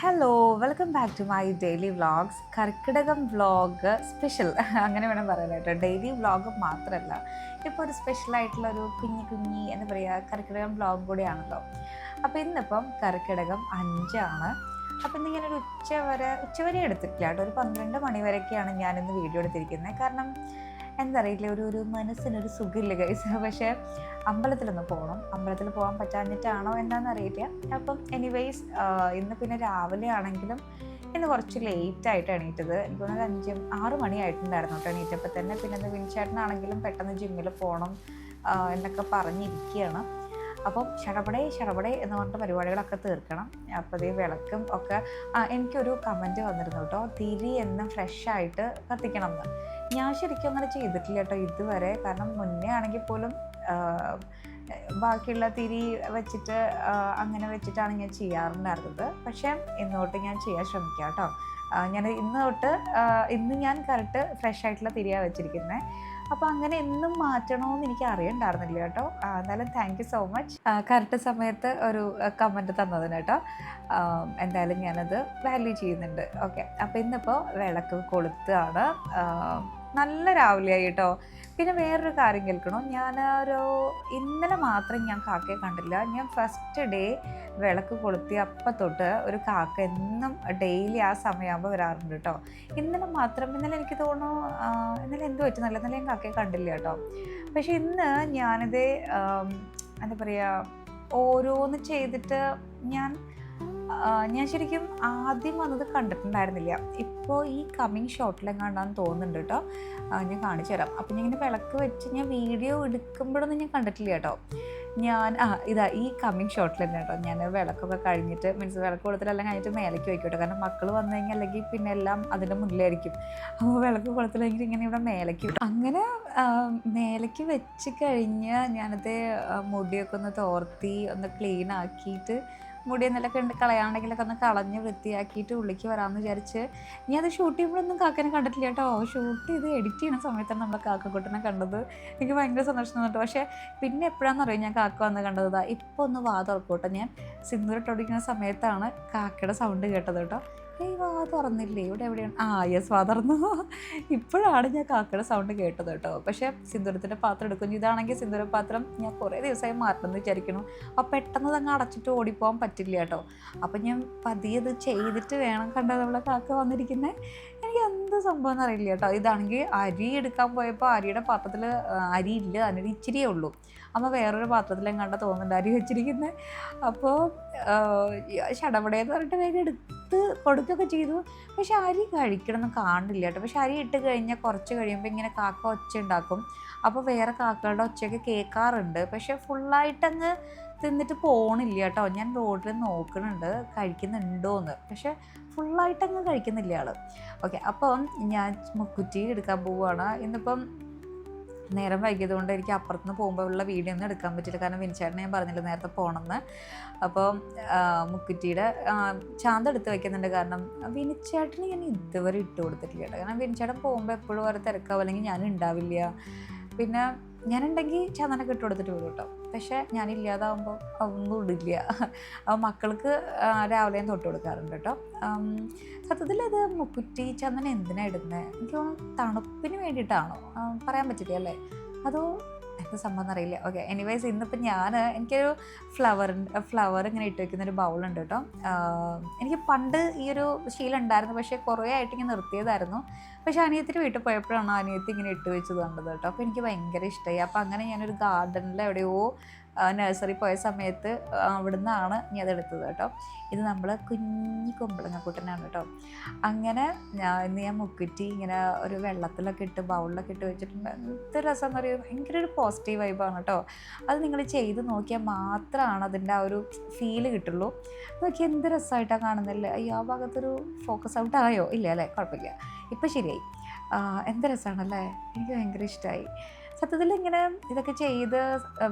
Hello welcome back to my daily vlogs. Karkidakam vlog special അങ്ങനെ വേണം പറയാനായിട്ട്. ഡെയിലി വ്ളോഗ് മാത്രമല്ല, ഇപ്പോൾ ഒരു സ്പെഷ്യലായിട്ടുള്ളൊരു കുഞ്ഞി എന്താ പറയുക കർക്കിടകം വ്ളോഗ് കൂടിയാണല്ലോ. അപ്പോൾ ഇന്നിപ്പം കർക്കിടകം 5 അപ്പോൾ ഇന്നിങ്ങനെ ഒരു ഉച്ചവരെ എടുത്തിട്ടില്ല കേട്ടോ. ഒരു 12 മണി വരെയൊക്കെയാണ് ഞാനിന്ന് വീഡിയോ എടുത്തിരിക്കുന്നത്. കാരണം എന്താ അറിയില്ല, ഒരു മനസ്സിനൊരു സുഖമില്ല ഗൈസ്. പക്ഷേ അമ്പലത്തിലൊന്ന് പോകണം. അമ്പലത്തിൽ പോകാൻ പറ്റാഞ്ഞിട്ടാണോ എന്താണെന്ന് അറിയില്ല. അപ്പം എനിവേയ്സ് ഇന്ന് പിന്നെ രാവിലെ ആണെങ്കിലും ഇന്ന് കുറച്ച് ലേറ്റായിട്ട് എണീറ്റത്. എനിക്ക് തോന്നുന്നത് 6 മണിയായിട്ടുണ്ടായിരുന്നു കേട്ടോ എണീറ്റപ്പോൾ തന്നെ. പിന്നെ ഇന്ന് വിൻചേട്ടനാണെങ്കിലും പെട്ടെന്ന് ജിമ്മിൽ പോകണം എന്നൊക്കെ പറഞ്ഞിരിക്കുകയാണ്. അപ്പം ഷടപടേ എന്ന് പറഞ്ഞിട്ട് പരിപാടികളൊക്കെ തീർക്കണം. അപ്പോൾ അതേ വിളക്കും ഒക്കെ എനിക്കൊരു കമൻറ്റ് വന്നിരുന്നു കേട്ടോ, തിരി എന്നും ഫ്രഷായിട്ട് കത്തിക്കണം എന്ന്. ഞാൻ ശരിക്കും അങ്ങനെ ചെയ്തിട്ടില്ല കേട്ടോ ഇതുവരെ. കാരണം മുന്നേ ആണെങ്കിൽ പോലും ബാക്കിയുള്ള തിരി വെച്ചിട്ട് അങ്ങനെ വെച്ചിട്ടാണ് ഞാൻ ചെയ്യാറുണ്ടായിരുന്നത്. പക്ഷേ ഇന്നോട്ട് ഞാൻ ചെയ്യാൻ ശ്രമിക്കാം കേട്ടോ. ഇന്ന് ഞാൻ കറക്റ്റ് ഫ്രഷ് ആയിട്ടുള്ള തിരിയാണ് വെച്ചിരിക്കുന്നത്. അപ്പോൾ അങ്ങനെ എന്നും മാറ്റണമെന്ന് എനിക്ക് അറിയണ്ടായിരുന്നില്ല കേട്ടോ. എന്തായാലും thank you so much correct സമയത്ത് ഒരു കമൻറ്റ് തന്നതിന് കേട്ടോ. എന്തായാലും ഞാനത് വാല്യൂ ചെയ്യുന്നുണ്ട്. ഓക്കെ, അപ്പോൾ ഇന്നിപ്പോൾ വിളക്ക് കൊളുത്താണ്. നല്ല രാവിലെയായി കേട്ടോ. പിന്നെ വേറൊരു കാര്യം കേൾക്കണോ, ഇന്നലെ മാത്രം ഞാൻ കാക്കയെ കണ്ടില്ല. ഞാൻ ഫസ്റ്റ് ഡേ വിളക്ക് കൊളുത്തി അപ്പം തൊട്ട് ഒരു കാക്ക എന്നും ഡെയിലി ആ സമയമാകുമ്പോൾ വരാറുണ്ട് കേട്ടോ. ഇന്നലെ എനിക്ക് തോന്നുന്നു, ഇന്നലെ എന്ത് പറ്റുന്നല്ല, ഇന്നലെ ഞാൻ കാക്കയെ കണ്ടില്ല കേട്ടോ. പക്ഷെ ഇന്ന് ഞാനിത് എന്താ പറയുക, ഓരോന്ന് ചെയ്തിട്ട് ഞാൻ ശരിക്കും ആദ്യം വന്നത് കണ്ടിട്ടുണ്ടായിരുന്നില്ല. ഇപ്പോൾ ഈ കമ്മിങ് ഷോട്ടിലെങ്ങാണ്ടാന്ന് തോന്നുന്നുണ്ട് കേട്ടോ. ഞാൻ കാണിച്ചു തരാം. അപ്പം ഞാൻ ഇങ്ങനെ വിളക്ക് വെച്ച് ഞാൻ വീഡിയോ എടുക്കുമ്പോഴൊന്നും ഞാൻ കണ്ടിട്ടില്ല കേട്ടോ. ഈ കമ്മിങ് ഷോട്ടിൽ തന്നെ കേട്ടോ. ഞാൻ വിളക്കൊക്കെ കഴിഞ്ഞിട്ട് വിളക്ക് കൊടുത്തിട്ടെല്ലാം കഴിഞ്ഞിട്ട് മേലേക്ക് വയ്ക്കും കേട്ടോ. കാരണം മക്കൾ വന്നു കഴിഞ്ഞാൽ അല്ലെങ്കിൽ പിന്നെ എല്ലാം അതിൻ്റെ മുന്നിലായിരിക്കും. അപ്പോൾ വിളക്ക് കൊടുത്തില്ലെങ്കിൽ ഇങ്ങനെ ഇവിടെ മേലേക്ക് അങ്ങനെ മേലേക്ക് വെച്ച് കഴിഞ്ഞ് ഞാനത് മുടിയൊക്കെ ഒന്ന് തോർത്തി ഒന്ന് ക്ലീൻ ആക്കിയിട്ട്, മുടി എന്തെങ്കിലുമൊക്കെ ഉണ്ട് കളയാണ്ടെങ്കിലൊക്കെ ഒന്ന് കളഞ്ഞ് വൃത്തിയാക്കിയിട്ട് ഉള്ളിലേക്ക് വരാമെന്ന് വിചാരിച്ച് ഞാൻ അത് ഷൂട്ട് ചെയ്യുമ്പോഴൊന്നും കാക്കനെ കണ്ടിട്ടില്ല കേട്ടോ. ഷൂട്ട് ചെയ്ത് എഡിറ്റ് ചെയ്യുന്ന സമയത്താണ് നമ്മളെ കാക്കക്കുട്ടനെ കണ്ടത്. എനിക്ക് ഭയങ്കര സന്തോഷം തോന്നിട്ട്. പക്ഷേ പിന്നെ എപ്പോഴാണെന്നറിയാം ഞാൻ കാക്ക വന്ന് കണ്ടത്. ഇപ്പോൾ ഒന്ന് വാ തുറക്കോട്ടെ, ഞാൻ സിന്ദൂരിട്ടോടിക്കുന്ന സമയത്താണ് കാക്കയുടെ സൗണ്ട് കേട്ടത് കേട്ടോ. വാ തുറന്നില്ലേ, ഇവിടെ എവിടെയാണ്? യെസ്, വാ തുറന്നു. ഇപ്പോഴാണ് ഞാൻ കാക്കയുടെ സൗണ്ട് കേട്ടത് കേട്ടോ. പക്ഷേ സിന്ദൂരത്തിൻ്റെ പാത്രം എടുക്കും. ഇതാണെങ്കിൽ സിന്ദൂര പാത്രം ഞാൻ കുറേ ദിവസമായി മാറ്റണമെന്ന് വിചാരിക്കണം. അപ്പോൾ പെട്ടെന്ന് തന്നെ അടച്ചിട്ട് ഓടിപ്പോകാൻ പറ്റില്ല കേട്ടോ. അപ്പം ഞാൻ പതിയെ ഇത് ചെയ്തിട്ട് വേണം കണ്ടത് നമ്മളെ കാക്ക വന്നിരിക്കുന്നത്. എനിക്ക് എന്ത് സംഭവം എന്നറിയില്ല കേട്ടോ. ഇതാണെങ്കിൽ അരി എടുക്കാൻ പോയപ്പോൾ അരിയുടെ പാത്രത്തിൽ അരിയില്ല, അതിനൊരു ഇച്ചിരിയേ ഉള്ളൂ. അമ്മ വേറൊരു പാത്രത്തിലെങ്ങാണ്ട് തോന്നുന്നുണ്ട് അരി വെച്ചിരിക്കുന്നത്. അപ്പോൾ ഷടപടയെന്ന് പറഞ്ഞിട്ട് വേഗം എടുത്ത് കൊടുക്കുകയൊക്കെ ചെയ്തു. പക്ഷെ അരി കഴിക്കണമെന്ന് കാണില്ല കേട്ടോ. പക്ഷെ അരി ഇട്ട് കഴിഞ്ഞാൽ കുറച്ച് കഴിയുമ്പോൾ ഇങ്ങനെ കാക്ക ഒച്ച ഉണ്ടാക്കും. അപ്പോൾ വേറെ കാക്കകളുടെ ഒച്ചയൊക്കെ കേൾക്കാറുണ്ട്. പക്ഷെ ഫുള്ളായിട്ടങ്ങ് തിന്നിട്ട് പോകണില്ല കേട്ടോ. ഞാൻ റോഡിൽ നോക്കുന്നുണ്ട് കഴിക്കുന്നുണ്ടോ എന്ന്. പക്ഷെ ഫുള്ളായിട്ടങ്ങ് കഴിക്കുന്നില്ല ആൾ. ഓക്കെ, അപ്പം ഞാൻ മുക്കുറ്റി എടുക്കാൻ പോവുകയാണ്. ഇന്നിപ്പം നേരം വൈകിയത് കൊണ്ട് എനിക്ക് അപ്പുറത്തുനിന്ന് പോകുമ്പോൾ ഉള്ള വീഡിയോ ഒന്നും എടുക്കാൻ പറ്റില്ല. കാരണം വിൻചേട്ടനെ ഞാൻ പറഞ്ഞില്ല നേരത്തെ പോകണമെന്ന്. അപ്പോൾ മുക്കുറ്റിയുടെ ചാന്ത എടുത്ത് വയ്ക്കുന്നുണ്ട്. കാരണം വിനിച്ചേട്ടന് ഞാൻ ഇതുവരെ ഇട്ട് കൊടുത്തിട്ടില്ല കേട്ടോ. കാരണം വിനിച്ചേട്ടൻ പോകുമ്പോൾ എപ്പോഴും വേറെ തിരക്കാവും, അല്ലെങ്കിൽ ഞാൻ ഉണ്ടാവില്ല. പിന്നെ ഞാനുണ്ടെങ്കിൽ ചന്ദനൊക്കെ ഇട്ട് കൊടുത്തിട്ട് വരും കേട്ടോ. പക്ഷേ ഞാനില്ലാതാവുമ്പോൾ ഒന്നും ഇടില്ല. അപ്പോൾ മക്കൾക്ക് രാവിലെ തൊട്ട് കൊടുക്കാറുണ്ട് കേട്ടോ. സത്യത്തിൽ അത് മുക്കുറ്റി ചന്ദനം എന്തിനാണ് ഇടുന്നത്? എനിക്ക് തോന്നുന്നു തണുപ്പിന് വേണ്ടിയിട്ടാണോ, പറയാൻ പറ്റില്ല അല്ലേ? അതോ എന്ത് സംഭവം എന്നറിയില്ല. ഓക്കെ, എനിവേസ് ഇന്നിപ്പോൾ എനിക്കൊരു ഫ്ലവർ ഇങ്ങനെ ഇട്ട് വയ്ക്കുന്നൊരു ബൗളുണ്ട് കേട്ടോ. എനിക്ക് പണ്ട് ഈ ഒരു ശീലം ഉണ്ടായിരുന്നു, പക്ഷേ കുറേ ആയിട്ട് ഇങ്ങനെ നിർത്തിയതായിരുന്നു. പക്ഷേ അനിയത്തിൻ്റെ വീട്ടിൽ പോയപ്പോഴാണ് അനിയത്തി ഇങ്ങനെ ഇട്ട് വെച്ചത് കണ്ടത് കേട്ടോ. അപ്പോൾ എനിക്ക് ഭയങ്കര ഇഷ്ടമായി. അപ്പോൾ അങ്ങനെ ഞാനൊരു ഗാർഡനിൽ എവിടെയോ നഴ്സറി പോയ സമയത്ത് അവിടെ നിന്നാണ് ഞാൻ അതെടുത്തത് കേട്ടോ. ഇത് നമ്മൾ കുഞ്ഞി കുമ്പളങ്ങക്കൂട്ടനാണ് കേട്ടോ. അങ്ങനെ ഇന്ന് ഞാൻ മുക്കുറ്റി ഇങ്ങനെ ഒരു വെള്ളത്തിലൊക്കെ ഇട്ട് ബൗളിലൊക്കെ ഇട്ട് വെച്ചിട്ടുണ്ട്. എന്ത് രസം എന്ന് പറയുക, ഭയങ്കര ഒരു പോസിറ്റീവ് വൈബാണ് കേട്ടോ. അത് നിങ്ങൾ ചെയ്ത് നോക്കിയാൽ മാത്രമാണ് അതിൻ്റെ ആ ഒരു ഫീല് കിട്ടുള്ളൂ. നോക്കി എന്ത് രസമായിട്ടാണ് കാണുന്നില്ലേ. അയ്യോ, ആ ഭാഗത്തൊരു ഫോക്കസ് ഔട്ട് ആയോ? ഇല്ല അല്ലേ, കുഴപ്പമില്ല, ഇപ്പം ശരിയായി. എന്ത് രസമാണല്ലേ, എനിക്ക് ഭയങ്കര ഇഷ്ടമായി. സത്യത്തിൽ ഇങ്ങനെ ഇതൊക്കെ ചെയ്ത്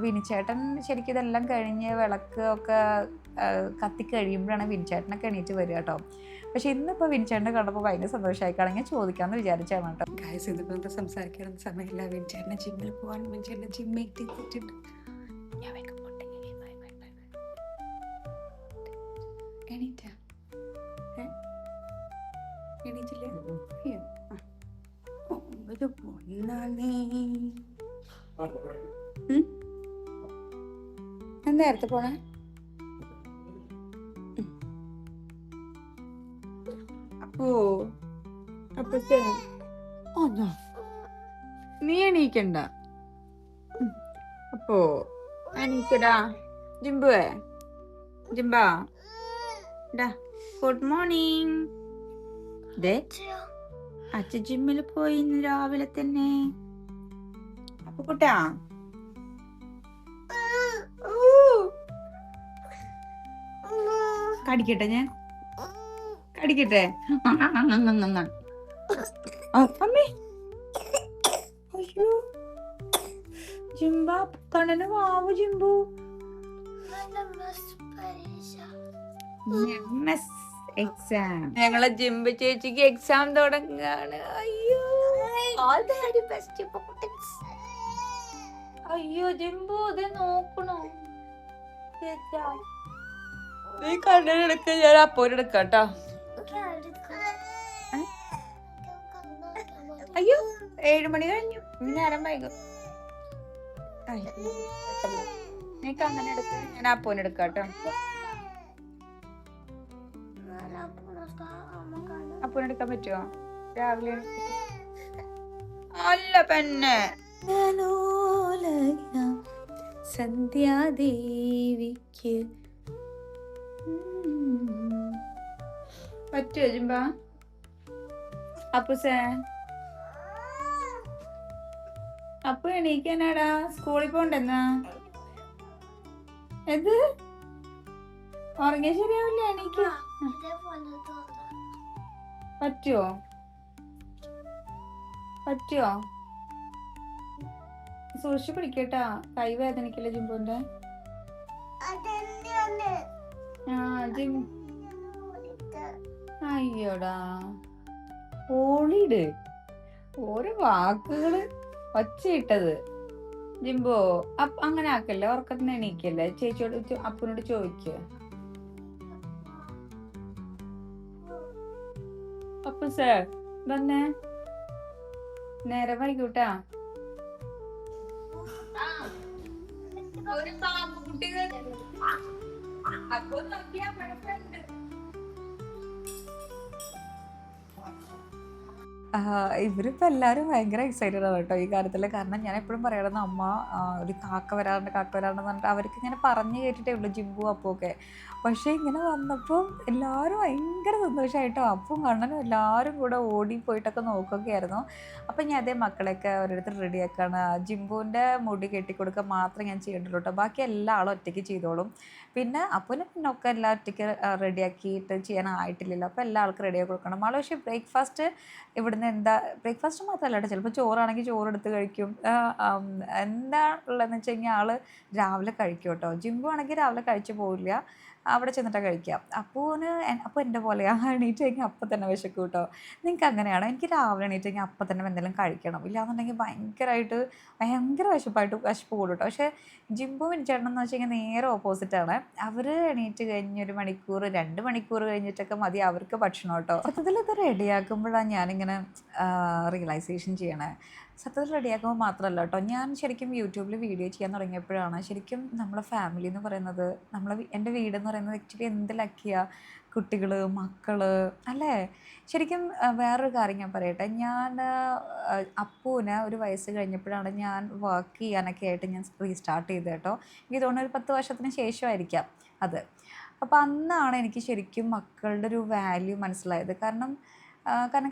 വിനിച്ചേട്ടൻ ശരിക്കും ഇതെല്ലാം കഴിഞ്ഞ് വിളക്ക് ഒക്കെ കത്തിക്കഴിയുമ്പോഴാണ് വിനിച്ചേട്ടനൊക്കെ എണീറ്റ് വരിക കേട്ടോ. പക്ഷെ ഇന്നിപ്പോൾ വിനിച്ചേട്ടനെ കണ്ടപ്പോൾ ഭയങ്കര സന്തോഷമായി. കാണാൻ ചോദിക്കാമെന്ന് വിചാരിച്ചാണ് കേട്ടോ. ഗൈസ്, ഇതിപ്പോൾ സംസാരിക്കാനൊന്നും സമയമില്ല. വിനിച്ചേട്ടനെ ജിമ്മിൽ പോകാൻ വിനിച്ചേട്ടനെ ജിമ്മേറ്റ് ചെയ്തിട്ടുണ്ട്. ഞാൻ വേഗം എണീറ്റാ എണീച്ചില്ലേ? അയ്യോ. ആ. ഓ, ഇത് പൊന്നാണേ. ഞാൻ നേരത്തെ പോണേ. അപ്പോ അപ്പൊ ഓ നോ, നീ എണീക്കണ്ട. അപ്പോ എണീക്കടാ. ജിംബുവേ, ജിംബാ, ഗുഡ് മോർണിംഗ്. അച്ഛ ജിമ്മിൽ പോയി ഇന്ന് രാവിലെ തന്നെ. അപ്പൊ കുട്ടാ, കടിക്കട്ടെ ഞാൻ, കടിക്കട്ടെ. അമ്മേ, അയ്യോ ജിംബ, കണ്ണന് വാവു ജിംബു. എക്സാം, ഞങ്ങളെ ജിംബ് ചേച്ചിക്ക് എക്സാം തുടങ്ങാണ്. അയ്യോ, അയ്യോ ജിംബു ഇത് നോക്കണോ? നീ കണ്ണിനെടുക്ക, ഞാൻ അപ്പോരെടുക്കാട്ടോ. അയ്യോ 7 മണി കഴിഞ്ഞു, ഇനി നേരം വൈകും. നീക്ക് അങ്ങനെ എടുക്ക, ഞാൻ അപ്പോനെടുക്കാട്ടോ. അപ്പോനെടുക്കാൻ പറ്റുമോ രാവിലെ? അല്ല പെണ്ണെ, സന്ധ്യാദേവിക്ക് പറ്റുമോ ജിംബ? അപ്പുസേ, അപ്പൊ എണീക്കാനാടാ, സ്കൂളിൽ പോണ്ടെന്നാ? എന്ത് ഉറങ്ങിയ ശരിയാവില്ല, എണീക്ക. പറ്റുമോ? പറ്റുമോ? സൂക്ഷിച്ചു പിടിക്കട്ടാ, കൈ വേദനിക്കില്ല ജിംബുന്റെ. അയ്യോടാ, ഓളിട് ഓരോ വാക്കുകള് ഒച്ചയിട്ടത്. ജിംബോ അങ്ങനെ ആക്കല്ലേ, ഉറക്കത്തിന് എണീക്കല്ലേ, ചേച്ചിയോട് അപ്പനോട് ചോദിക്ക. അപ്പു സാർ വന്നേ, നേരെ വൈകൂട്ടാ. ഇവരിപ്പോൾ എല്ലാവരും ഭയങ്കര എക്സൈറ്റഡ് ആണ് കേട്ടോ ഈ കാര്യത്തിൽ. കാരണം ഞാൻ എപ്പോഴും പറയണമെന്ന്, അമ്മ ഒരു കാക്ക വരാറുണ്ട് എന്ന് പറഞ്ഞിട്ട് അവർക്ക് ഇങ്ങനെ പറഞ്ഞു കേട്ടിട്ടേ ഉള്ളൂ ജിംബു അപ്പു ഒക്കെ. പക്ഷേ ഇങ്ങനെ വന്നപ്പം എല്ലാവരും ഭയങ്കര സന്തോഷമായിട്ടോ, അപ്പും കണ്ണനും എല്ലാവരും കൂടെ ഓടിപ്പോയിട്ടൊക്കെ നോക്കുകയായിരുന്നു. അപ്പം ഞാൻ അതേ മക്കളെയൊക്കെ ഓരോരുത്തർ റെഡിയാക്കാണ്. ജിംബുവിൻ്റെ മുടി കെട്ടിക്കൊടുക്കുക മാത്രമേ ഞാൻ ചെയ്യേണ്ടുള്ളൂ കേട്ടോ, ബാക്കി എല്ലാ ആളും ഒറ്റയ്ക്ക് ചെയ്തോളും. പിന്നെ അപ്പുവിനെ പിന്നെ ഒക്കെ എല്ലാം ഒറ്റയ്ക്ക് റെഡിയാക്കിയിട്ട് ചെയ്യാനായിട്ടില്ലല്ലോ, അപ്പോൾ എല്ലാ ആൾക്കും റെഡിയാക്കി കൊടുക്കണം. ആൾ പക്ഷേ ബ്രേക്ക്ഫാസ്റ്റ് ഇവിടുന്ന് എന്താ, ബ്രേക്ക്ഫാസ്റ്റ് മാത്രമല്ല കേട്ടോ, ചിലപ്പോൾ ചോറാണെങ്കിൽ ചോറെടുത്ത് കഴിക്കും. എന്താ ഉള്ളതെന്ന് വെച്ച് കഴിഞ്ഞാൽ ആൾ രാവിലെ കഴിക്കും കേട്ടോ. ജിംബു ആണെങ്കിൽ രാവിലെ കഴിച്ചു പോവില്ല, അവിടെ ചെന്നിട്ടാണ് കഴിക്കുക. അപ്പോൾ എൻ്റെ പോലെയാണ്, എണീറ്റ് കഴിഞ്ഞാൽ അപ്പം തന്നെ വിശക്കും കേട്ടോ. നിങ്ങൾക്ക് അങ്ങനെയാണോ? എനിക്ക് രാവിലെ എണീറ്റ് കഴിഞ്ഞാൽ അപ്പം തന്നെ എന്തെങ്കിലും കഴിക്കണം, ഇല്ലാന്നുണ്ടെങ്കിൽ ഭയങ്കര വിശപ്പ് കൂടും കേട്ടോ. പക്ഷേ ജിംബു ചേട്ടൻ എന്ന് വെച്ച് കഴിഞ്ഞാൽ നേരെ ഓപ്പോസിറ്റാണ്. അവർ എണീറ്റ് കഴിഞ്ഞ് 1 മണിക്കൂർ 2 മണിക്കൂർ കഴിഞ്ഞിട്ടൊക്കെ മതി അവർക്ക് ഭക്ഷണം കേട്ടോ. സത്യത്തിൽ ഇത് റെഡിയാക്കുമ്പോഴാണ് ഞാനിങ്ങനെ റിയലൈസേഷൻ ചെയ്യണേ. സത്യത്തിൽ റെഡിയാക്കുമ്പോൾ മാത്രമല്ല കേട്ടോ, ഞാൻ ശരിക്കും യൂട്യൂബിൽ വീഡിയോ ചെയ്യാൻ തുടങ്ങിയപ്പോഴാണ് ശരിക്കും നമ്മളെ ഫാമിലി എന്ന് പറയുന്നത്, എൻ്റെ വീടെന്ന് പറയുന്നത് ആക്ച്വലി എന്ത് ലക്കിയാണ്. കുട്ടികൾ, മക്കൾ അല്ലേ. ശരിക്കും വേറൊരു കാര്യം ഞാൻ പറയട്ടെ, ഞാൻ അപ്പൂന് ഒരു വയസ്സ് കഴിഞ്ഞപ്പോഴാണ് ഞാൻ വർക്ക് ചെയ്യാനൊക്കെ ആയിട്ട് ഞാൻ റീസ്റ്റാർട്ട് ചെയ്തത് കേട്ടോ. എനിക്ക് തോന്നുന്നു ഒരു 10 വർഷത്തിന് ശേഷമായിരിക്കാം അത്. അപ്പോൾ അന്നാണ് എനിക്ക് ശരിക്കും മക്കളുടെ ഒരു വാല്യൂ മനസ്സിലായത്. കാരണം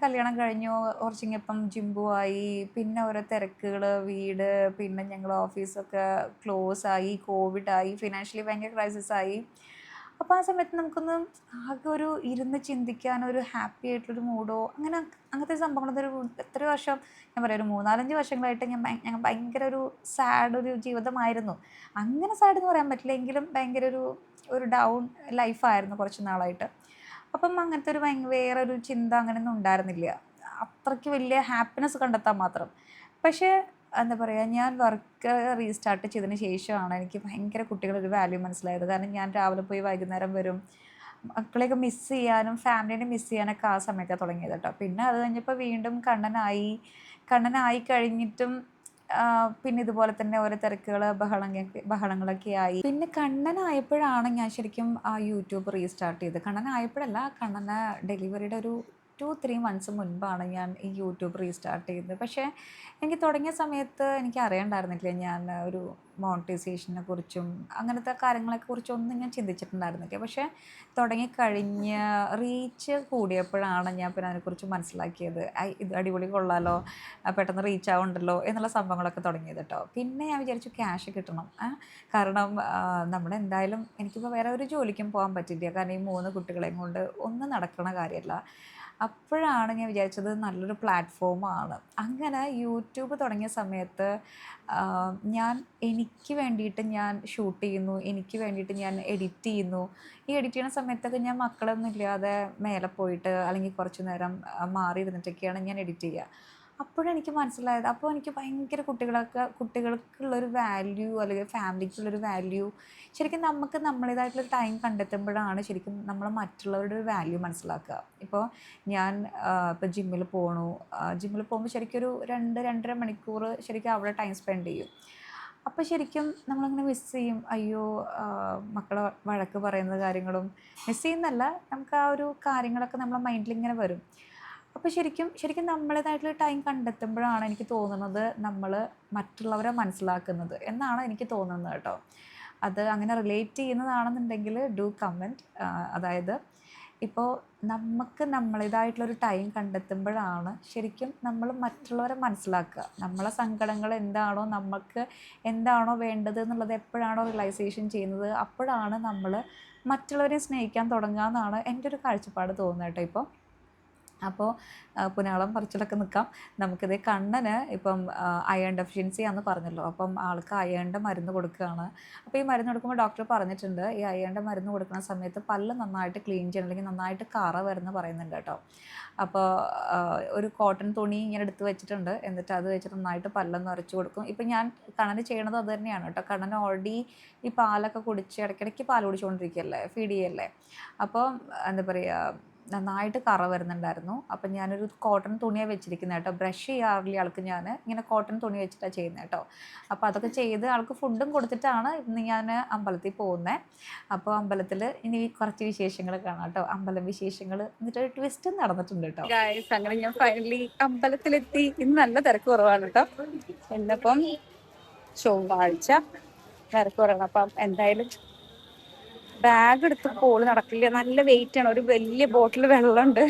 കല്യാണം കഴിഞ്ഞു, കുറച്ച് കഴിഞ്ഞപ്പം ജിംബു ആയി, പിന്നെ ഓരോ തിരക്കുകൾ, വീട്, പിന്നെ ഞങ്ങൾ ഓഫീസൊക്കെ ക്ലോസ് ആയി, കോവിഡായി, ഫിനാൻഷ്യലി ഭയങ്കര ക്രൈസിസ് ആയി. അപ്പോൾ ആ സമയത്ത് നമുക്കൊന്ന് ആകെ ഒരു ഇരുന്ന് ചിന്തിക്കാനോ, ഒരു ഹാപ്പി ആയിട്ടുള്ളൊരു മൂഡോ അങ്ങനത്തെ സംഭവങ്ങളൊരു എത്ര വർഷം, ഞാൻ പറയാം ഒരു 3-4-5 വർഷങ്ങളായിട്ട് ഞങ്ങൾ ഭയങ്കര ഒരു സാഡ് ഒരു ജീവിതമായിരുന്നു. അങ്ങനെ സാഡ് എന്ന് പറയാൻ പറ്റില്ല, എങ്കിലും ഭയങ്കര ഒരു ഡൗൺ ലൈഫായിരുന്നു കുറച്ച് നാളായിട്ട്. അപ്പം അങ്ങനത്തെ വേറൊരു ചിന്ത അങ്ങനെയൊന്നും ഉണ്ടായിരുന്നില്ല, അത്രയ്ക്ക് വലിയ ഹാപ്പിനെസ് കണ്ടെത്താൻ മാത്രം. പക്ഷേ എന്താ പറയുക, ഞാൻ വർക്ക് റീസ്റ്റാർട്ട് ചെയ്തതിന് ശേഷമാണ് എനിക്ക് ഭയങ്കര കുട്ടികളൊരു വാല്യൂ മനസ്സിലായത്. കാരണം ഞാൻ രാവിലെ പോയി വൈകുന്നേരം വരും, മക്കളെയൊക്കെ മിസ് ചെയ്യാനും ഫാമിലീനെ മിസ് ചെയ്യാനൊക്കെ ആ സമയത്താണ് തുടങ്ങിയത് കേട്ടോ. പിന്നെ അത് കഴിഞ്ഞപ്പോൾ വീണ്ടും കണ്ണനായി കഴിഞ്ഞിട്ടും പിന്നെ ഇതുപോലെ തന്നെ ഓരോ തിരക്കുകൾ ബഹളങ്ങളൊക്കെ ആയി. പിന്നെ കണ്ണനായപ്പോഴാണ് ഞാൻ ശരിക്കും ആ യൂട്യൂബ് റീസ്റ്റാർട്ട് ചെയ്തത്. കണ്ണനായപ്പോഴല്ല, കണ്ണന് ഡെലിവറിയുടെ ഒരു 2-3 മന്ത്സ് മുൻപാണ് ഞാൻ ഈ യൂട്യൂബ് റീസ്റ്റാർട്ട് ചെയ്തത്. പക്ഷേ എനിക്ക് തുടങ്ങിയ സമയത്ത് എനിക്ക് അറിയണ്ടായിരുന്നില്ല ഞാൻ ഒരു മോണിറ്റൈസേഷനെ കുറിച്ചും അങ്ങനത്തെ കാര്യങ്ങളെക്കുറിച്ചൊന്നും ഞാൻ ചിന്തിച്ചിട്ടുണ്ടായിരുന്നില്ല. പക്ഷേ തുടങ്ങിക്കഴിഞ്ഞ് റീച്ച് കൂടിയപ്പോഴാണ് ഞാൻ പിന്നെ അതിനെക്കുറിച്ച് മനസ്സിലാക്കിയത്. ഇത് അടിപൊളി കൊള്ളാലോ, പെട്ടെന്ന് റീച്ച് ആവുന്നുണ്ടല്ലോ എന്നുള്ള സംഭവങ്ങളൊക്കെ തുടങ്ങിയത് കേട്ടോ. പിന്നെ ഞാൻ വിചാരിച്ചു ക്യാഷ് കിട്ടണം. കാരണം നമ്മളെന്തായാലും എനിക്കിപ്പോൾ വേറെ ഒരു ജോലിക്കും പോകാൻ പറ്റില്ല. കാരണം ഈ 3 കുട്ടികളെയും കൊണ്ട് ഒന്നും നടക്കണ കാര്യമല്ല. അപ്പോഴാണ് ഞാൻ വിചാരിച്ചത് നല്ലൊരു പ്ലാറ്റ്ഫോമാണ്. അങ്ങനെ യൂട്യൂബ് തുടങ്ങിയ സമയത്ത് ഞാൻ എനിക്ക് വേണ്ടിയിട്ട് ഞാൻ ഷൂട്ട് ചെയ്യുന്നു, എനിക്ക് വേണ്ടിയിട്ട് ഞാൻ എഡിറ്റ് ചെയ്യുന്നു. ഈ എഡിറ്റ് ചെയ്യുന്ന സമയത്തൊക്കെ ഞാൻ മക്കളൊന്നും ഇല്ലാതെ മേലെ പോയിട്ട് അല്ലെങ്കിൽ കുറച്ച് നേരം മാറി ഇരുന്നിട്ടൊക്കെയാണ് ഞാൻ എഡിറ്റ് ചെയ്യുക. അപ്പോഴെനിക്ക് മനസ്സിലായത്, അപ്പോൾ എനിക്ക് ഭയങ്കര കുട്ടികൾക്കുള്ളൊരു വാല്യൂ അല്ലെങ്കിൽ ഫാമിലിക്കുള്ളൊരു വാല്യൂ ശരിക്കും നമുക്ക് നമ്മുടേതായിട്ടുള്ളൊരു ടൈം കണ്ടെത്തുമ്പോഴാണ് ശരിക്കും നമ്മൾ മറ്റുള്ളവരുടെ ഒരു വാല്യൂ മനസ്സിലാക്കുക. ഇപ്പോൾ ഞാൻ ഇപ്പോൾ ജിമ്മിൽ പോകുമ്പോൾ ശരിക്കും ഒരു 2-2.5 മണിക്കൂർ ശരിക്കും അവിടെ ടൈം സ്പെൻഡ് ചെയ്യും. അപ്പോൾ ശരിക്കും നമ്മളങ്ങനെ മിസ് ചെയ്യും. അയ്യോ, മക്കളെ വഴക്ക് പറയുന്ന കാര്യങ്ങളും മിസ് ചെയ്യുന്നല്ല, നമുക്ക് ആ ഒരു കാര്യങ്ങളൊക്കെ നമ്മളെ മൈൻഡിലിങ്ങനെ വരും. അപ്പോൾ ശരിക്കും നമ്മുടേതായിട്ടുള്ള ടൈം കണ്ടെത്തുമ്പോഴാണ് എനിക്ക് തോന്നുന്നത് നമ്മൾ മറ്റുള്ളവരെ മനസ്സിലാക്കുന്നത് എന്നാണ് എനിക്ക് തോന്നുന്നത് കേട്ടോ. അത് അങ്ങനെ റിലേറ്റ് ചെയ്യുന്നതാണെന്നുണ്ടെങ്കിൽ ഡു കമൻറ്റ്. അതായത് ഇപ്പോൾ നമുക്ക് നമ്മുടേതായിട്ടുള്ളൊരു ടൈം കണ്ടെത്തുമ്പോഴാണ് ശരിക്കും നമ്മൾ മറ്റുള്ളവരെ മനസ്സിലാക്കുക. നമ്മളെ സങ്കടങ്ങൾ എന്താണോ, നമുക്ക് എന്താണോ വേണ്ടത് എന്നുള്ളത് എപ്പോഴാണോ റിയലൈസേഷൻ ചെയ്യുന്നത്, അപ്പോഴാണ് നമ്മൾ മറ്റുള്ളവരെ സ്നേഹിക്കാൻ തുടങ്ങുക എന്നാണ് എൻ്റെ ഒരു കാഴ്ചപ്പാട് തോന്നുന്നത് കേട്ടോ ഇപ്പോൾ. അപ്പോൾ പുനാളം പറിച്ചിലൊക്കെ നിൽക്കാം. നമുക്കിത് കണ്ണന് ഇപ്പം അയൺ ഡെഫിഷ്യൻസി ആണെന്ന് പറഞ്ഞല്ലോ. അപ്പം ആൾക്ക് അയണിൻ്റെ മരുന്ന് കൊടുക്കുകയാണ്. അപ്പോൾ ഈ മരുന്ന് കൊടുക്കുമ്പോൾ ഡോക്ടർ പറഞ്ഞിട്ടുണ്ട്, ഈ അയണിൻ്റെ മരുന്ന് കൊടുക്കുന്ന സമയത്ത് പല്ല് നന്നായിട്ട് ക്ലീൻ ചെയ്യണം, അല്ലെങ്കിൽ നന്നായിട്ട് കറ വരുമെന്ന് പറയുന്നുണ്ട് കേട്ടോ. അപ്പോൾ ഒരു കോട്ടൺ തുണി ഇങ്ങനെ എടുത്ത് വെച്ചിട്ടുണ്ട്. എന്നിട്ട് അത് വെച്ചിട്ട് നന്നായിട്ട് പല്ലൊന്ന് ഉരച്ച് കൊടുക്കും. ഇപ്പം ഞാൻ കണ്ണന് ചെയ്യണത് അത് തന്നെയാണ് കേട്ടോ. കണ്ണന് ഓൾറെഡി ഈ പാലൊക്കെ കുടിച്ച് ഇടയ്ക്കിടയ്ക്ക് പാൽ കുടിച്ചുകൊണ്ടിരിക്കുകയല്ലേ, ഫീഡ് ചെയ്യല്ലേ. അപ്പോൾ എന്താ പറയുക, നന്നായിട്ട് കറ വരുന്നുണ്ടായിരുന്നു. അപ്പം ഞാനൊരു കോട്ടൺ തുണിയാണ് വെച്ചിരിക്കുന്നത് കേട്ടോ. ബ്രഷ് ചെയ്യാറില്ല ആൾക്ക്, ഞാൻ ഇങ്ങനെ കോട്ടൺ തുണി വെച്ചിട്ടാണ് ചെയ്യുന്നത് കേട്ടോ. അപ്പോൾ അതൊക്കെ ചെയ്ത് ആൾക്ക് ഫുഡും കൊടുത്തിട്ടാണ് ഇന്ന് ഞാൻ അമ്പലത്തിൽ പോകുന്നത്. അപ്പോൾ അമ്പലത്തിൽ ഇനി കുറച്ച് വിശേഷങ്ങൾ കാണാം കേട്ടോ. അമ്പലം വിശേഷങ്ങൾ, എന്നിട്ടൊരു ട്വിസ്റ്റ് നടന്നിട്ടുണ്ട് കേട്ടോ. ഗായ്സ്, അങ്ങനെ ഞാൻ ഫൈനലി അമ്പലത്തിലെത്തി. ഇന്ന് നല്ല തിരക്ക് കുറവാണ് കേട്ടോ. ഇന്നിപ്പം ചൊവ്വാഴ്ച, തിരക്ക് കുറവാണ്. അപ്പം എന്തായാലും ബാഗ് എടുത്ത് പോള് നടക്കില്ല, നല്ല വെയിറ്റ് ആണ്. ഒരു വലിയ ബോട്ടിൽ വെള്ളമുണ്ട്.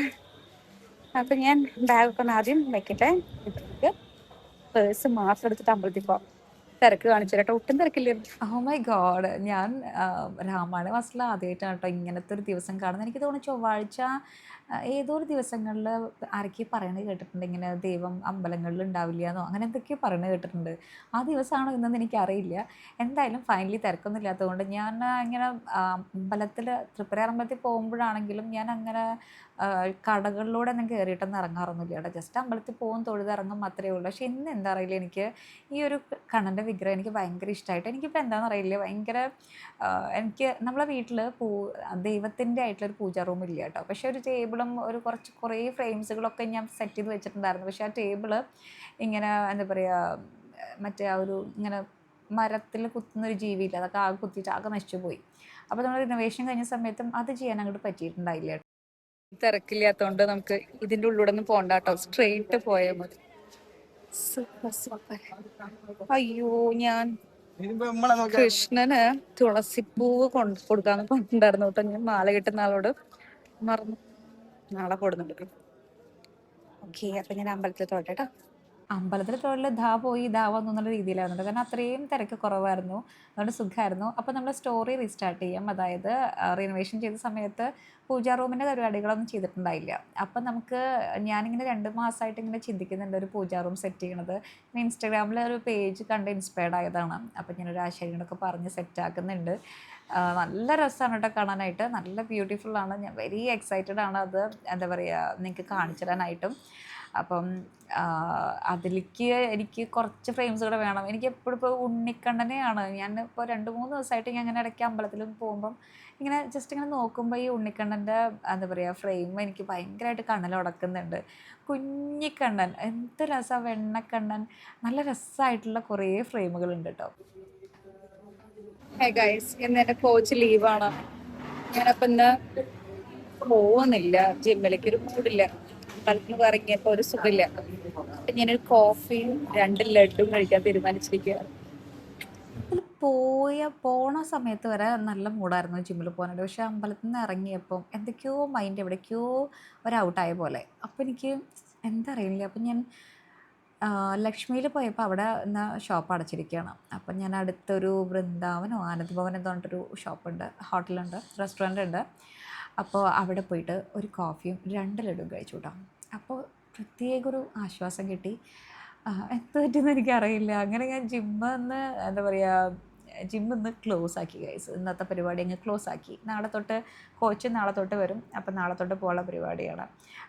അപ്പൊ ഞാൻ ബാഗൊക്കെ ഒന്ന് ആദ്യം വെക്കട്ടെ. പേഴ്സ് മാത്രം എടുത്തിട്ട് അമ്പലത്തിൽ പോവാം. തിരക്ക് കാണിച്ചു കേട്ടോ, ഒട്ടും തിരക്കില്ല. ഓ മൈ ഗോഡ്, ഞാൻ രാമായണ മാസത്തിൽ ആദ്യമായിട്ടാണ് കേട്ടോ ഇങ്ങനത്തെ ഒരു ദിവസം കാണുന്നത്. എനിക്ക് തോന്നുന്നു ചൊവ്വാഴ്ച ഏതോ ഒരു ദിവസങ്ങളിൽ ആരൊക്കെയോ പറയണത് കേട്ടിട്ടുണ്ട്, ഇങ്ങനെ ദൈവം അമ്പലങ്ങളിൽ ഉണ്ടാവില്ല എന്നോ അങ്ങനെ എന്തൊക്കെയോ പറയണത് കേട്ടിട്ടുണ്ട്. ആ ദിവസമാണോ ഇന്നെന്ന് എനിക്കറിയില്ല. എന്തായാലും ഫൈനലി തിരക്കൊന്നും ഇല്ലാത്തതുകൊണ്ട് ഞാൻ ഇങ്ങനെ അമ്പലത്തിൽ, തൃപ്പരയാർ അമ്പലത്തിൽ പോകുമ്പോഴാണെങ്കിലും ഞാൻ അങ്ങനെ കടകളിലൂടെ ഒന്നും കയറിയിട്ടൊന്നും ഇറങ്ങാറൊന്നുമില്ല കേട്ടോ. ജസ്റ്റ് അമ്പലത്തിൽ പോകും, തൊഴുതിറങ്ങും, മാത്രമേ ഉള്ളൂ. പക്ഷേ ഇന്ന് എന്താ അറിയില്ല, എനിക്ക് ഈ ഒരു കണ്ണൻ്റെ വിഗ്രഹം എനിക്ക് ഭയങ്കര ഇഷ്ടമായിട്ട്. എനിക്കിപ്പോൾ എന്താണെന്ന് അറിയില്ല, ഭയങ്കര എനിക്ക് നമ്മളെ വീട്ടിൽ ദൈവത്തിൻ്റെ ആയിട്ടുള്ളൊരു പൂജാ റൂം ഇല്ല കേട്ടോ. പക്ഷേ ഒരു ടേബിളും കുറേ ഫ്രെയിംസുകളൊക്കെ ഞാൻ സെറ്റ് ചെയ്ത് വെച്ചിട്ടുണ്ടായിരുന്നു. പക്ഷേ ആ ടേബിള് ഇങ്ങനെ എന്താ പറയുക, മറ്റേ ആ ഒരു ഇങ്ങനെ മരത്തിൽ കുത്തുന്നൊരു ജീവിയില്ല, അതൊക്കെ ആകെ കുത്തിയിട്ട് ആകെ നശിച്ചു പോയി. അപ്പോൾ നമ്മൾ റിനോവേഷൻ കഴിഞ്ഞ സമയത്തും അത് ചെയ്യാൻ അങ്ങോട്ട് പറ്റിയിട്ടുണ്ടായില്ല. തിരക്കില്ലാത്തോണ്ട് നമുക്ക് ഇതിന്റെ ഉള്ളിലൂടെ ഒന്നും പോണ്ട കേട്ടോ, സ്ട്രെയിറ്റ് പോയാൽ മതി. Super super. അയ്യോ, ഞാൻ കൃഷ്ണന് തുളസിപ്പൂവ് കൊടുക്കാന്ന് പറഞ്ഞിട്ടുണ്ടായിരുന്നു കേട്ടോ. ഞാൻ മാല കിട്ടുന്ന ആളോട് മറന്നു, നാളെ കൊടുക്കുന്നുണ്ട്. ഓക്കെ, അപ്പൊ ഞാൻ അമ്പലത്തിൽ തൊട്ടെ കേട്ടോ. അമ്പലത്തിൽ തൊഴിൽ ദാ പോയി ദാ വന്നു എന്നുള്ള രീതിയിലായിരുന്നു, കാരണം അത്രയും തിരക്ക് കുറവായിരുന്നു. അതുകൊണ്ട് സുഖമായിരുന്നു. അപ്പോൾ നമ്മൾ സ്റ്റോറി റീസ്റ്റാർട്ട് ചെയ്യാം. അതായത് റിനോവേഷൻ ചെയ്ത സമയത്ത് പൂജാ റൂമിൻ്റെ പരിപാടികളൊന്നും ചെയ്തിട്ടുണ്ടായില്ല. അപ്പം നമുക്ക് ഞാനിങ്ങനെ 2 മാസമായിട്ട് ഇങ്ങനെ ചിന്തിക്കുന്നുണ്ട് ഒരു പൂജാ റൂം സെറ്റ് ചെയ്യണത്. ഇൻസ്റ്റാഗ്രാമിൽ ഒരു പേജ് കണ്ട് ഇൻസ്പയർഡ് ആയതാണ്. അപ്പം ഞാനൊരു ആശാരിയോടൊക്കെ പറഞ്ഞ് സെറ്റാക്കുന്നുണ്ട്. നല്ല രസമാണ് കേട്ടോ കാണാനായിട്ട്, നല്ല ബ്യൂട്ടിഫുൾ ആണ്. ഞാൻ വെരി എക്സൈറ്റഡ് ആണ് അത് എന്താ പറയുക നിങ്ങൾക്ക് കാണിച്ചു തരാനായിട്ടും. അപ്പം അതിലേക്ക് എനിക്ക് കുറച്ച് ഫ്രെയിംസ് കൂടെ വേണം. എനിക്ക് എപ്പോഴും ഇപ്പോൾ ഉണ്ണിക്കണ്ണനെയാണ് ഞാൻ ഇപ്പോൾ 2-3 ദിവസമായിട്ട് ഞാൻ ഇങ്ങനെ ഇടയ്ക്ക് അമ്പലത്തിലും പോകുമ്പം ഇങ്ങനെ ജസ്റ്റ് ഇങ്ങനെ നോക്കുമ്പോൾ ഈ ഉണ്ണിക്കണ്ണൻ്റെ എന്താ പറയുക ഫ്രെയിം എനിക്ക് ഭയങ്കരമായിട്ട് കണ്ണിലുടക്കുന്നുണ്ട്. കുഞ്ഞിക്കണ്ണൻ എന്ത് രസം, വെണ്ണക്കണ്ണൻ, നല്ല രസമായിട്ടുള്ള കുറേ ഫ്രെയിമുകളുണ്ട് കേട്ടോ. ഹേ ഗൈസ്, ഇന്ന് എന്റെ കോച്ച് ലീവാണ്. ഞാനപ്പോ ഇന്ന് പോകുന്നില്ല, ജിമ്മിലേക്ക് ഒരു മൂടില്ല. പലത്തിന് ഇറങ്ങിയപ്പോ ഒരു സുഖമില്ല. അപ്പൊ ഞാനൊരു കോഫിയും 2 ലഡും കഴിക്കാൻ തീരുമാനിച്ചിരിക്കുകയാണ്. പോണ സമയത്ത് വരെ നല്ല മൂഡായിരുന്നു ജിമ്മിൽ പോകാനായിട്ട്. പക്ഷേ അമ്പലത്തിൽ നിന്ന് ഇറങ്ങിയപ്പം എന്തൊക്കെയോ മൈൻഡ് എവിടേക്കോ ഒരു ഔട്ടായ പോലെ. അപ്പോൾ എനിക്ക് എന്താ അറിയില്ല. അപ്പം ഞാൻ ലക്ഷ്മിയിൽ പോയപ്പോൾ അവിടെ ഷോപ്പ് അടച്ചിരിക്കുകയാണ്. അപ്പം ഞാൻ അടുത്തൊരു വൃന്ദാവനോ ആനന്ദ് ഭവൻ എന്ന് പറഞ്ഞിട്ടൊരു ഷോപ്പുണ്ട്, ഹോട്ടലുണ്ട്, റെസ്റ്റോറൻ്റ് ഉണ്ട്. അപ്പോൾ അവിടെ പോയിട്ട് ഒരു കോഫിയും 2 ലഡുവും കഴിച്ചു കേട്ടോ. അപ്പോൾ പ്രത്യേക ഒരു ആശ്വാസം കിട്ടി. എന്ത് പറ്റിയെന്ന് എനിക്കറിയില്ല. അങ്ങനെ ഞാൻ ജിമ്മിന്ന് എന്താ പറയുക, ജിമ്മിന്ന് ക്ലോസ് ആക്കി ഗൈസ്. ഇന്നത്തെ പരിപാടി അങ്ങ് ക്ലോസ് ആക്കി. നാളെ തൊട്ട് കോച്ച് നാളെ തൊട്ട് വരും. അപ്പം നാളെ തൊട്ട് പോകാനുള്ള പരിപാടിയാണ്.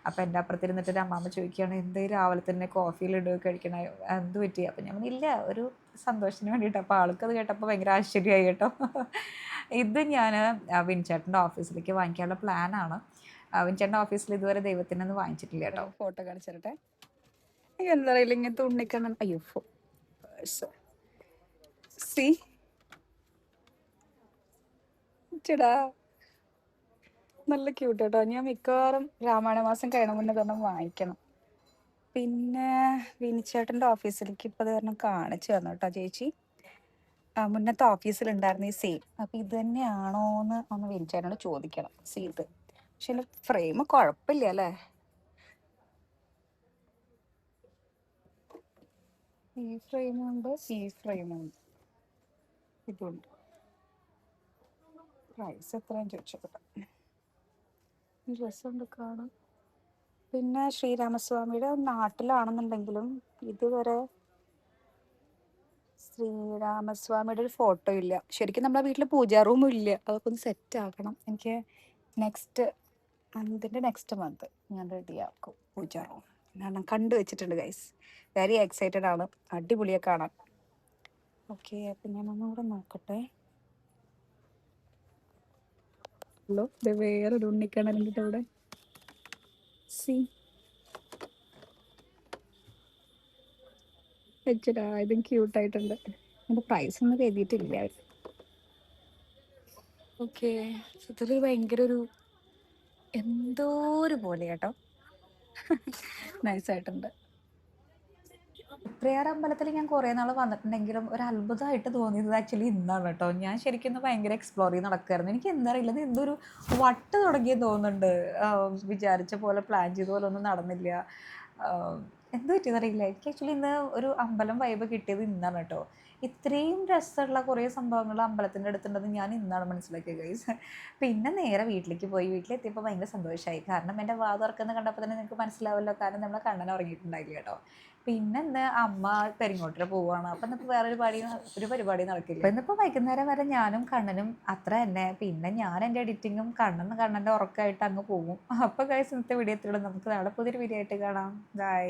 അപ്പോൾ എൻ്റെ അപ്പുറത്തിരുന്നിട്ട് ഒരു അമ്മാമ്മ ചോദിക്കുകയാണ്, എന്ത് രാവിലെ തന്നെ കോഫിയിൽ ഇടുക കഴിക്കണ, എന്ത് പറ്റി? അപ്പം ഞാൻ ഇല്ല, ഒരു സന്തോഷത്തിന് വേണ്ടിയിട്ട്. അപ്പോൾ ആൾക്കത് കേട്ടപ്പോൾ ഭയങ്കര ആശ്ചര്യമായി കേട്ടോ. ഇത് ഞാൻ വിൻചേട്ടൻ്റെ ഓഫീസിലേക്ക് വാങ്ങിക്കാനുള്ള പ്ലാനാണ്. വിൻചേട്ടൻ്റെ ഓഫീസിൽ ഇതുവരെ ദൈവത്തിനൊന്നും വാങ്ങിച്ചിട്ടില്ല കേട്ടോ. ഫോട്ടോ കാണിച്ചിട്ടെ. എന്താ അറിയില്ല, ഇങ്ങനത്തെ ഉണ്ണിക്കണ്ണൻ. അയ്യോ, സി ചേടാ, നല്ല ക്യൂട്ട് കേട്ടോ. ഞാൻ മിക്കവാറും രാമായണ മാസം കഴിയണ മുന്നേ തന്നെ വാങ്ങിക്കണം. പിന്നെ വിനിച്ചേട്ടൻ്റെ ഓഫീസിലേക്ക് ഇപ്പോൾ കാരണം കാണിച്ചു തന്നു കേട്ടോ ചേച്ചി. മുന്നത്തെ ഓഫീസിലുണ്ടായിരുന്ന ഈ സെയിം. അപ്പം ഇത് തന്നെയാണോ എന്ന് ഒന്ന് വിനിച്ചേട്ടനോട് ചോദിക്കണം. സി ഇത് പക്ഷെ എൻ്റെ ഫ്രെയിം കുഴപ്പമില്ല അല്ലേ? ഈ ഫ്രെയിമുണ്ട്, ഈ ഫ്രെയിമുണ്ട്, ഇതുണ്ട്. പ്രൈസ് എത്രയും ചോദിച്ചോട്ടെ. ഈ രസമുണ്ട് കാണാൻ. പിന്നെ ശ്രീരാമസ്വാമിയുടെ നാട്ടിലാണെന്നുണ്ടെങ്കിലും ഇതുവരെ ശ്രീരാമസ്വാമിയുടെ ഒരു ഫോട്ടോ ഇല്ല. ശരിക്കും നമ്മുടെ വീട്ടിൽ പൂജാ റൂമും ഇല്ല. അതൊക്കെ ഒന്ന് സെറ്റ് ആക്കണം. എനിക്ക് നെക്സ്റ്റ് മന്ത് ഞാൻ റെഡിയാക്കും പൂജാ റൂം. കാരണം കണ്ടു വെച്ചിട്ടുണ്ട് ഗൈസ്. വെരി എക്സൈറ്റഡ് ആണ്. അടിപൊളിയെ കാണാൻ. ഓക്കെ, അപ്പം ഞാൻ ഒന്നുകൂടെ നോക്കട്ടെ. ഹലോ, വേറൊരു ഉണ്ണിക്കണ്ണൻ കിട്ടും ഇവിടെ. സി വെച്ചടാ, ഇതും ക്യൂട്ടായിട്ടുണ്ട്. അതിൻ്റെ പ്രൈസ് ഒന്നും എഴുതിയിട്ടില്ല. ഓക്കെ, ഇതിൽ ഭയങ്കര ഒരു എന്തോ ഒരു പോലെ കേട്ടോ. നൈസായിട്ടുണ്ട്. തൃപ്രയാർ അമ്പലത്തിൽ ഞാൻ കുറേ നാൾ വന്നിട്ടുണ്ടെങ്കിലും ഒരു അത്ഭുതമായിട്ട് തോന്നിയത് ആക്ച്വലി ഇന്നാണ് കേട്ടോ. ഞാൻ ശരിക്കും ഭയങ്കര എക്സ്പ്ലോർ ചെയ്ത് നടക്കുമായിരുന്നു. എനിക്ക് എന്താ അറിയില്ല, ഇത് എന്തൊരു വട്ട് തുടങ്ങിയെന്ന് തോന്നുന്നുണ്ട്. വിചാരിച്ച പോലെ പ്ലാൻ ചെയ്ത പോലെ ഒന്നും നടന്നില്ല. എന്ത് പറ്റിയെന്നറിയില്ല. എനിക്ക് ആക്ച്വലി ഇന്ന് ഒരു അമ്പലം വൈബ് കിട്ടിയത് ഇന്നാണ് കേട്ടോ. ഇത്രയും രസമുള്ള കുറേ സംഭവങ്ങൾ അമ്പലത്തിൻ്റെ അടുത്തുണ്ടെന്ന് ഞാൻ ഇന്നാണ് മനസ്സിലാക്കിയത് ഗൈസ്. പിന്നെ നേരെ വീട്ടിലേക്ക് പോയി. വീട്ടിലെത്തിയപ്പോൾ ഭയങ്കര സന്തോഷമായി. കാരണം എൻ്റെ വാ തുറക്കുന്ന കണ്ടപ്പോൾ തന്നെ നിങ്ങൾക്ക് മനസ്സിലാവല്ലോ, കാരണം നമ്മളെ കണ്ണൻ ഉറങ്ങിയിട്ടുണ്ടായില്ല കേട്ടോ. പിന്നെ ഇന്ന് അമ്മ പെരിങ്ങോട്ടിൽ പോവുകയാണ്. അപ്പം ഇന്നിപ്പോൾ വേറൊരു പരിപാടി നടക്കില്ല. അപ്പം ഇന്നിപ്പോൾ വൈകുന്നേരം വരെ ഞാനും കണ്ണനും അത്ര തന്നെ. പിന്നെ ഞാൻ എൻ്റെ എഡിറ്റിങ്ങും കണ്ണൻ്റെ ഉറക്കമായിട്ട് അങ്ങ് പോകും. അപ്പോൾ ഗൈസ് ഇന്നത്തെ വീഡിയോ എത്തിയുള്ളൂ. നമുക്ക് നാളെ പുതിയൊരു വീഡിയോ ആയിട്ട് കാണാം. ബൈ.